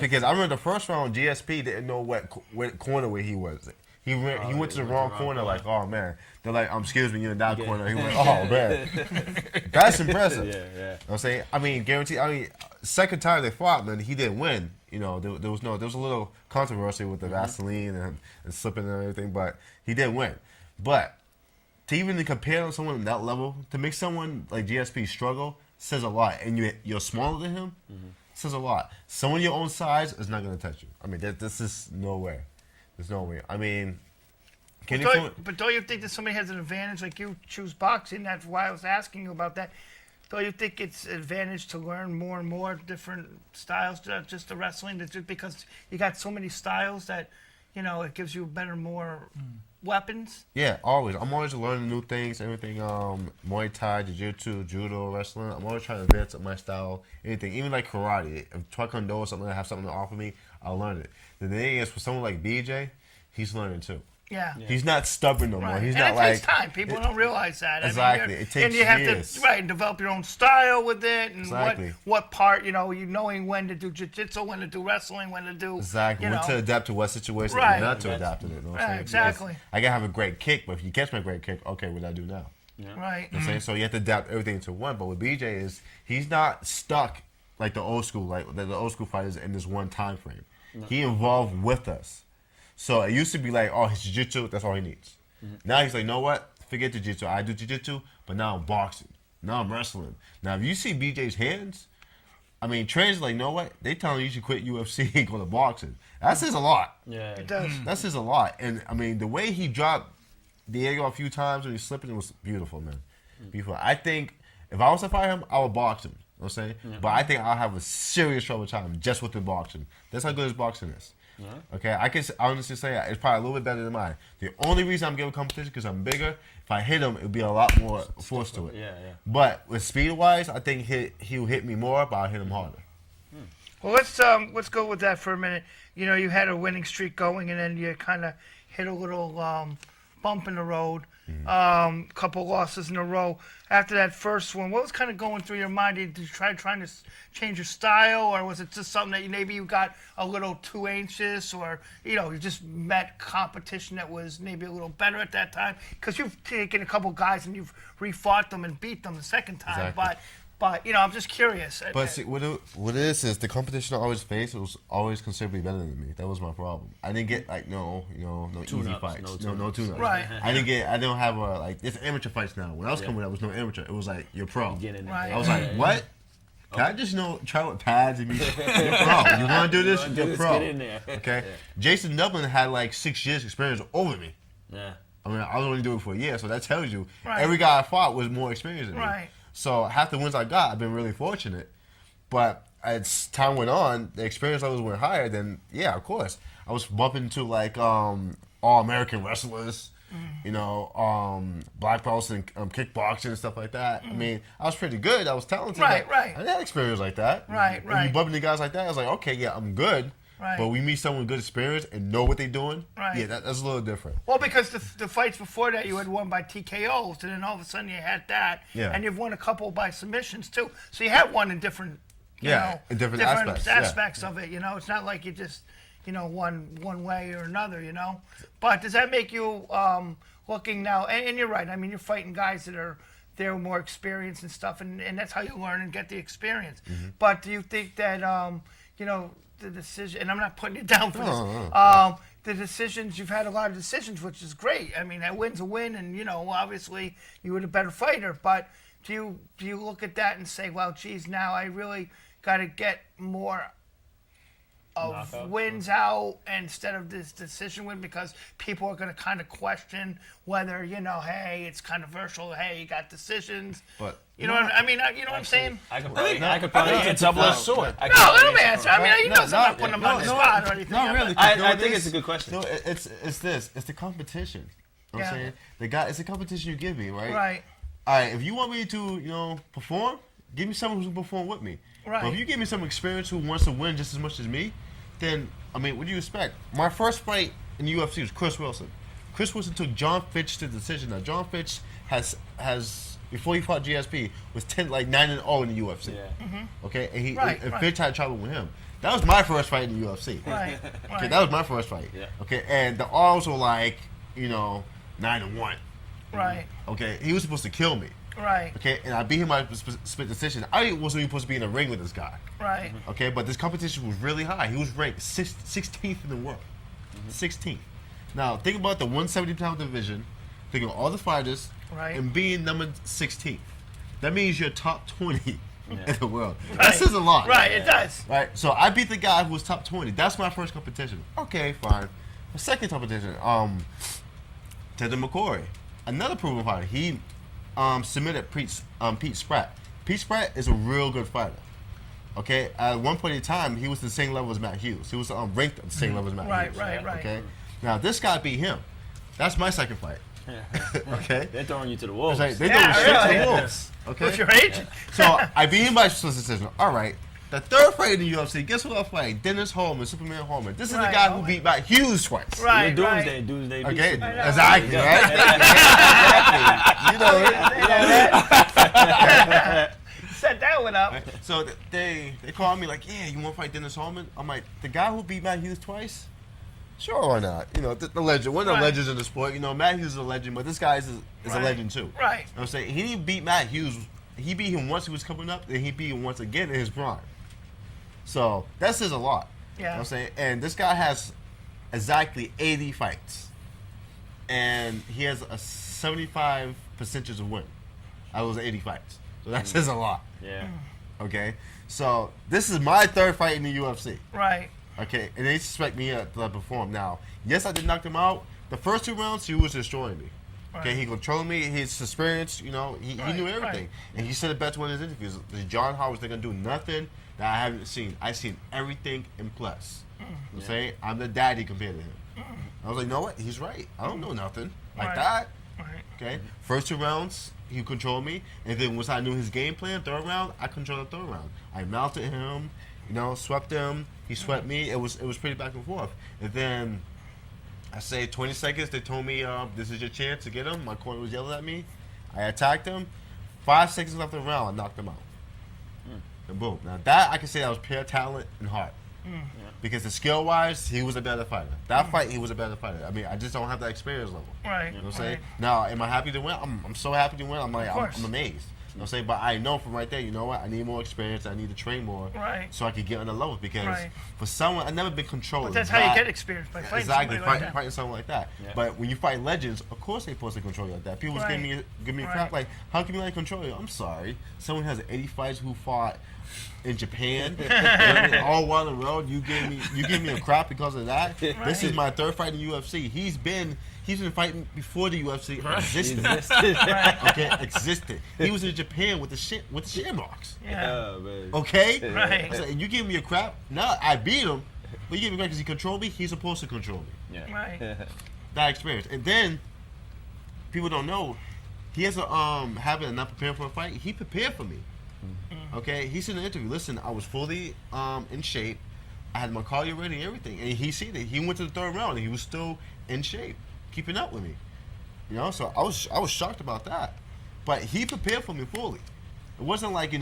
Because I remember the first round, GSP didn't know what corner where he was. He went to the wrong corner, like, oh, man. They're like, excuse me, you're in that corner. He went, oh, man. That's impressive. Yeah. You know what I'm saying? I mean, guaranteed. I mean, second time they fought, man, he didn't win. You know, there was a little controversy with the Vaseline and slipping and everything, but he didn't win. But to even compare to someone at that level, to make someone like GSP struggle, says a lot. And you're smaller than him, says a lot. Someone your own size is not going to touch you. I mean, this is no way. There's no way. I mean, but don't you think that somebody has an advantage? Like you choose boxing, that's why I was asking you about that. Don't you think it's an advantage to learn more and more different styles, just the wrestling, just because you got so many styles that, you know, it gives you more weapons? Yeah, always. I'm always learning new things, everything, Muay Thai, Jiu-Jitsu, Judo, wrestling. I'm always trying to advance my style, anything, even like karate. If Taekwondo or something, I have something to offer me, I'll learn it. The thing is, for someone like BJ, he's learning too. Yeah. He's not stubborn no more. He's not it like. It takes time. People don't realize that. Exactly. I mean, it takes and you have years. to develop your own style with it, and Exactly. what part, you knowing when to do jiu-jitsu, when to do wrestling, when to do Exactly. When to adapt to what situation, Right. and not to adapt to it. You know what I'm saying? Exactly. Because I can have a great kick, but if you catch my great kick, okay, what do I do now? Right. You know what I'm saying? So you have to adapt everything to one. But with BJ he's not stuck like the old school, fighters in this one time frame. No. He evolved with us. So it used to be like, oh, his jiu-jitsu, that's all he needs. Now he's like, you know what? Forget jiu-jitsu. I do jiu-jitsu, but now I'm boxing. Now I'm wrestling. Now if you see BJ's hands, I mean, trainers like, you know what? They telling you should quit UFC and go to boxing. That says a lot. Yeah. It does. That says a lot. And I mean, the way he dropped Diego a few times when he slipped, it was beautiful, man. Beautiful. I think if I was to fight him, I would box him. You know what I'm saying? Yeah. But I think I'll have a serious trouble time just with the boxing. That's how good his boxing is. Yeah. Okay, I can honestly say it's probably a little bit better than mine. The only reason I'm giving competition because I'm bigger. If I hit him, it would be a lot more force to it. Yeah. But with speed-wise, I think he'll hit me more, but I'll hit him harder. Well, let's go with that for a minute. You know, you had a winning streak going, and then you kind of hit a little bump in the road. Couple losses in a row. After that first one, what was kind of going through your mind? Did you trying to change your style, or was it just something that maybe you got a little too anxious, or you just met competition that was maybe a little better at that time? Because you've taken a couple guys and you've refought them and beat them the second time, exactly. But I'm just curious. But see, what it is the competition I always faced was always considerably better than me. That was my problem. I didn't get no easy fights. No tune-ups. Right. I don't have it's amateur fights now. When I was coming up, it was no amateur. It was like you're pro. Right. I was like, what? Can I just try with pads and be you're pro? You want to do this? You're pro. Get in there. Okay. Yeah. Jason Dublin had like 6 years experience over me. Yeah. I mean, I was only doing it for a year, so that tells you Right. every guy I fought was more experienced than me. Right. So half the wins I got, I've been really fortunate. But as time went on, the experience levels went higher. Then yeah, of course, I was bumping into like all-American wrestlers, black belts and kickboxing and stuff like that. I mean, I was pretty good. I was talented. Right. I didn't have experience like that. Right. And you bump into guys like that, I was like, okay, yeah, I'm good. Right. But we meet someone with good experience and know what they're doing. Right. Yeah, that's a little different. Well, because the fights before that you had won by TKOs, and then all of a sudden you had that, and you've won a couple by submissions too. So you have won in different, in different aspects of it. It's not like you just, one way or another. But does that make you looking now? And you're right. I mean, you're fighting guys that they're more experienced and stuff, and that's how you learn and get the experience. Mm-hmm. But do you think that the decision, and I'm not putting you down for this. The decisions, you've had a lot of decisions, which is great. I mean, that win's a win, and obviously you were the better fighter. But do you look at that and say, well, geez, now I really got to get more of Knockouts, wins out instead of this decision win, because people are going to kind of question whether hey, it's controversial. Hey, you got decisions. But what I mean? You know what I'm saying? I could probably it's a double-edged sword. No, let me answer. I mean, I'm not putting them on the spot or anything. No, really. I think it's a good question. No, it's this. It's the competition. You know what I'm saying? It's the competition you give me, right? Right. All right, if you want me to, perform, give me someone who can perform with me. Right. But if you give me some experience who wants to win just as much as me, then, I mean, what do you expect? My first fight in the UFC was Chris Wilson. Chris Wilson took John Fitch to the decision. Now, John Fitch has before he fought GSP, was 9-0 in the UFC. Yeah. Mm-hmm. Okay? And Right. Fitch had trouble with him. That was my first fight in the UFC. Right. Okay, that was my first fight. Yeah. Okay, and the odds were like, 9-1. Right. Okay, he was supposed to kill me. Right. Okay, and I beat him by split decision. I wasn't even supposed to be in a ring with this guy. Right. Okay, but this competition was really high. He was ranked 16th in the world. 16th. Now, think about the 170-pound division. Think of all the fighters. Right. And being number 16th. That means you're top 20 Yeah. in the world. Right. That says a lot. Right. It does. Right, so I beat the guy who was top 20. That's my first competition. Okay, fine. My second competition, Teddy McCoy, another proven fighter. He submitted Pete Spratt. Pete Spratt is a real good fighter. Okay, at one point in time, he was the same level as Matt Hughes. He was ranked at the same level as Matt Right. Hughes. Right. Right. Okay, now this guy beat him. That's my second fight. Okay, They're throwing you to the wolves. it's like they Yeah, throw shit to really. the wolves. Okay, Who's your agent? so I beat him by split decision. All right. The third fight in the UFC, guess who I'm fighting? Dennis Holman, Superman Holman. This is the Right, guy who Holman. beat Matt Hughes twice. Right. Doomsday. Right. Doomsday. Okay, beats you. exactly, right? Exactly. Set that one up. So they called me like, yeah, you want to fight Dennis Holman? I'm like, the guy who beat Matt Hughes twice? Sure, why not? The legend, one of the Right. legends in the sport. Matt Hughes is a legend, but this guy is a Right. legend too. Right. You know what I'm saying? He didn't beat Matt Hughes. He beat him once he was coming up, and he beat him once again in his prime. So that says a lot. You know Yeah. what I'm saying? And this guy has exactly 80 fights. And he has a 75 percentage of win out of those 80 fights. So that says a lot. Yeah. Okay? So this is my third fight in the UFC. Right. Okay? And they expect me to perform. Now, yes, I did knock him out. The first 2 rounds, he was destroying me. Okay, Right. he controlled me. His experience, he Right, knew everything. right. And he said it best in one of his interviews. The John Howard's, they're going to do nothing that I haven't seen. I've seen everything in plus. I'm saying I'm the daddy compared to him. I was like, you know what? He's right. I don't know nothing like Right. that. Right. Okay, first 2 rounds, he controlled me. And then once I knew his game plan, third round, I controlled the third round. I mounted him, swept him. He swept me. It was pretty back and forth. And then I say 20 seconds, they told me, this is your chance to get him. My corner was yelling at me. I attacked him. 5 seconds left of the round, I knocked him out. And boom. Now that, I can say that was pure talent and heart. Because the skill-wise, he was a better fighter. That fight, he was a better fighter. I mean, I just don't have that experience level. Right. You know what I'm saying? Right. Now, am I happy to win? I'm so happy to win. I'm like, Of course. I'm amazed. You know what I'm saying? But I know from right there, you know what? I need more experience. I need to train more. Right. So I can get on the level. Because Right. for someone, I've never been controlled. But that's how you get experience, by fighting Exactly, somebody like that. fighting someone like that. Yeah. But when you fight legends, of course they're supposed to control you like that. People was Right. give me Right. crap like, how can you like control you? I'm sorry. Someone has 80 fights who fought in Japan, all while in the road. You give me a crap because of that. This is my third fight in UFC. He's been fighting before the UFC existed. Okay, existed. He was in Japan with the Shamrocks. Yeah. Oh, man. Okay, Right. I said, and you give me a crap. Now I beat him, but you give me crap because he controlled me. He's supposed to control me. Yeah. Right. That experience, and then people don't know he has a habit of not preparing for a fight. He prepared for me. Okay, he said in the interview, listen, I was fully in shape. I had my cardio ready and everything, and he said that he went to the third round and he was still in shape, keeping up with me. So I was shocked about that, but he prepared for me fully. It wasn't like he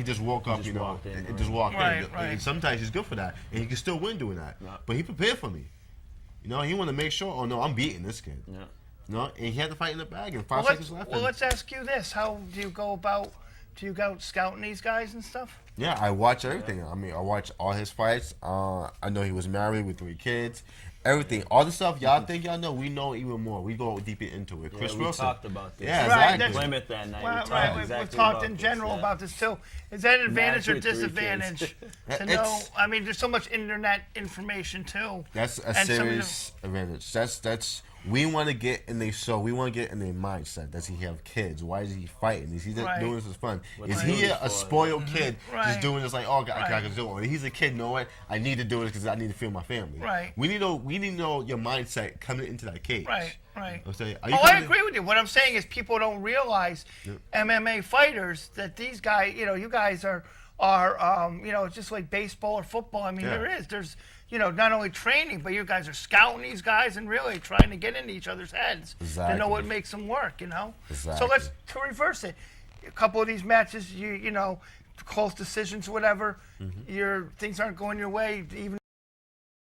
just woke up, just walked in, and just walked Right, in. right. And sometimes he's good for that, and he can still win doing that. Yeah. But he prepared for me. He wanted to make sure. Oh no, I'm beating this kid. Yeah. And he had the fight in the bag, and 5 Well, seconds left. and- let's ask you this: how do you go about? Do you go scouting these guys and stuff? Yeah, I watch everything. I mean, I watch all his fights. I know he was married with 3 kids. Everything, all the stuff y'all think y'all know, we know even more. We go deeper into it. Chris Yeah, we Wilson. talked about this. Yeah, Right, exactly. Plymouth that night. Right, we talked right. exactly We've talked about in this, general yeah. about this too. Is that an advantage or with 3 kids. disadvantage? To It's- know, I mean, there's so much internet information too. That's a And some of serious advantage. That's we want to get in their soul. We want to get in their mindset. Does he have kids? Why is he fighting? Is he just Right. doing this for fun? What's Is he he doing a this for? spoiled kid Right. just doing this like, oh, I Right. can do it? Or he's a kid. You know what? I need to do this because I need to feel my family. Right. We need to know your mindset coming into that cage. Right, right. I'm saying, Oh, I agree with you. What I'm saying is people don't realize MMA fighters that these guys, you guys are it's just like baseball or football. I mean, Yeah. there's not only training, but you guys are scouting these guys and really trying to get into each other's heads to Exactly. know what makes them work. So Exactly. let's to reverse it. A couple of these matches, close decisions, whatever, your things aren't going your way, even